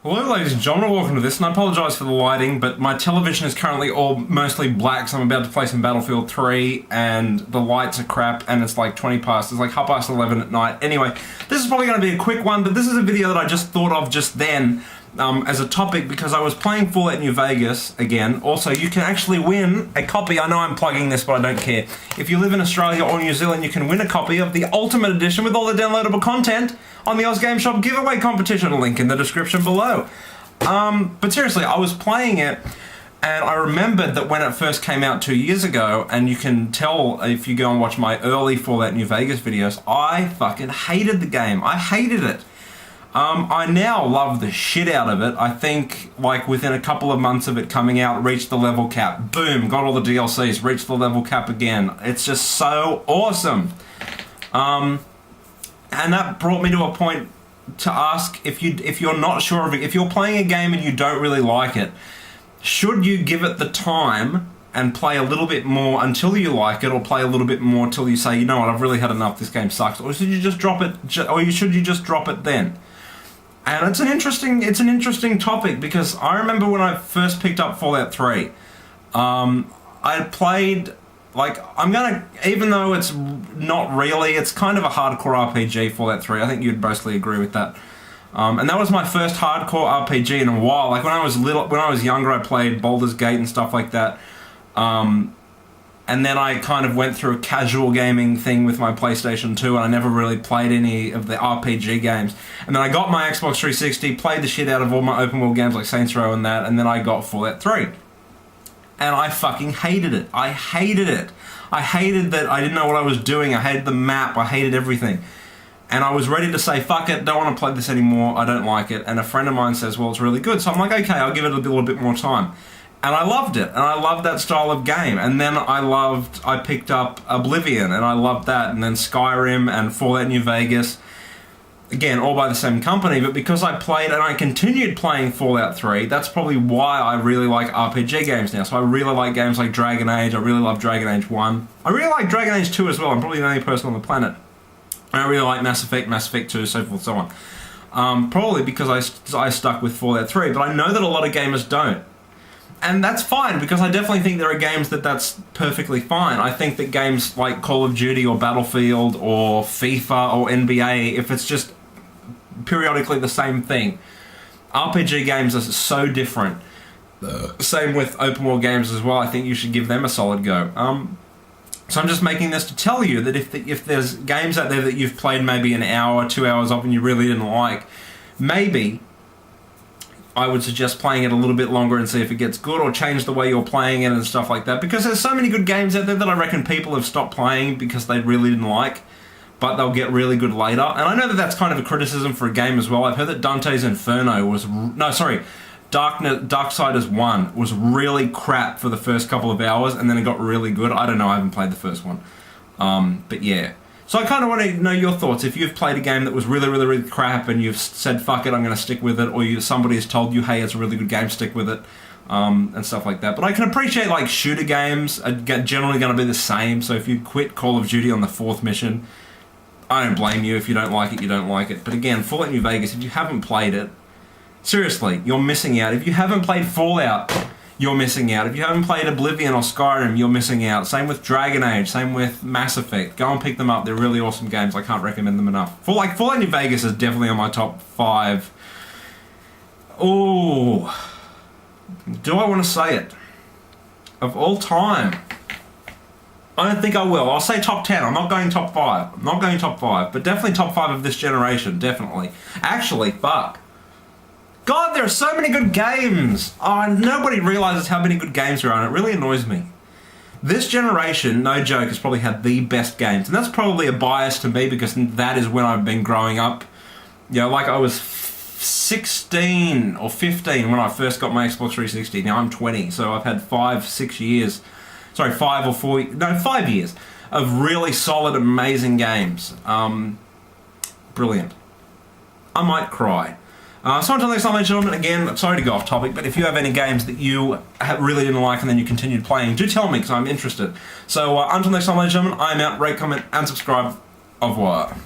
Hello ladies and gentlemen, welcome to this, and I apologise for the lighting, but my television is currently all mostly black, so I'm about to play some Battlefield 3, and the lights are crap, and it's like 20 past, it's like 11:30 at night. Anyway, this is probably going to be a quick one, but this is a video that I just thought of just then, as a topic, because I was playing Fallout New Vegas again. Also, you can actually win a copy. I know I'm plugging this, but I don't care. If you live in Australia or New Zealand, you can win a copy of the Ultimate Edition with all the downloadable content on the OzGameShop giveaway competition, link in the description below. But seriously, I was playing it, and I remembered that when it first came out 2 years ago, and you can tell if you go and watch my early Fallout New Vegas videos, I fucking hated the game. I hated it. I now love the shit out of it. I think, like, within a couple of months of it coming out, reached the level cap. Boom, got all the DLCs, reached the level cap again. It's just so awesome. And that brought me to a point to ask, if you're not sure of it, if you're playing a game and you don't really like it, should you give it the time and play a little bit more until you like it, or play a little bit more until you say, you know what, I've really had enough, this game sucks, or should you just drop it, should you just drop it then? And it's an interesting topic, because I remember when I first picked up Fallout 3, I played, like, even though it's not really, it's kind of a hardcore RPG, Fallout 3, I think you'd mostly agree with that. And that was my first hardcore RPG in a while. Like, when I was younger, I played Baldur's Gate and stuff like that. And then I kind of went through a casual gaming thing with my PlayStation 2, and I never really played any of the RPG games. And then I got my Xbox 360, played the shit out of all my open world games like Saints Row and that, and then I got Fallout 3. And I fucking hated it. I hated it. I hated that I didn't know what I was doing. I hated the map. I hated everything. And I was ready to say, fuck it, don't want to play this anymore, I don't like it. And a friend of mine says, well, it's really good. So I'm like, okay, I'll give it a little bit more time. And I loved it, and I loved that style of game. And then I picked up Oblivion, and I loved that, and then Skyrim and Fallout New Vegas. Again, all by the same company, but because I played and I continued playing Fallout 3, that's probably why I really like RPG games now. So I really like games like Dragon Age, I really love Dragon Age 1. I really like Dragon Age 2 as well, I'm probably the only person on the planet. And I really like Mass Effect 2, so forth, so on. Probably because I stuck with Fallout 3, but I know that a lot of gamers don't. And that's fine, because I definitely think there are games that's perfectly fine. I think that games like Call of Duty or Battlefield or FIFA or NBA, if it's just periodically the same thing, RPG games are so different. Same with open world games as well. I think you should give them a solid go. So I'm just making this to tell you that if there's games out there that you've played maybe an hour, 2 hours of and you really didn't like, maybe I would suggest playing it a little bit longer and see if it gets good, or change the way you're playing it and stuff like that, because there's so many good games out there that I reckon people have stopped playing because they really didn't like, but they'll get really good later. And I know that that's kind of a criticism for a game as well. I've heard that Dante's Inferno was... No, sorry. Darksiders 1 was really crap for the first couple of hours, and then it got really good. I don't know, I haven't played the first one. But yeah. So I kind of want to know your thoughts. If you've played a game that was really crap and you've said, fuck it, I'm going to stick with it, or somebody has told you, hey, it's a really good game, stick with it, and stuff like that. But I can appreciate, like, shooter games are generally going to be the same, so if you quit Call of Duty on the 4th mission, I don't blame you. If you don't like it, you don't like it. But again, Fallout New Vegas, if you haven't played it, seriously, you're missing out. If you haven't played Fallout, you're missing out. If you haven't played Oblivion or Skyrim, you're missing out. Same with Dragon Age, same with Mass Effect. Go and pick them up, they're really awesome games. I can't recommend them enough. Fallout New Vegas is definitely on my top 5. Ooh. Do I want to say it? Of all time? I don't think I will. I'll say top 10. I'm not going top 5. I'm not going top 5, but definitely top 5 of this generation, definitely. Actually, fuck. God, there are so many good games! Oh, nobody realises how many good games there are, and it really annoys me. This generation, no joke, has probably had the best games, and that's probably a bias to me, because that is when I've been growing up. You know, like I was 16 or 15 when I first got my Xbox 360. Now I'm 20, so I've had 5 years of really solid, amazing games. Brilliant. I might cry. So until next time, ladies and gentlemen, again, sorry to go off topic, but if you have any games that you really didn't like and then you continued playing, do tell me, because I'm interested. So until next time, ladies and gentlemen, I'm out. Rate, comment, and subscribe. Au revoir.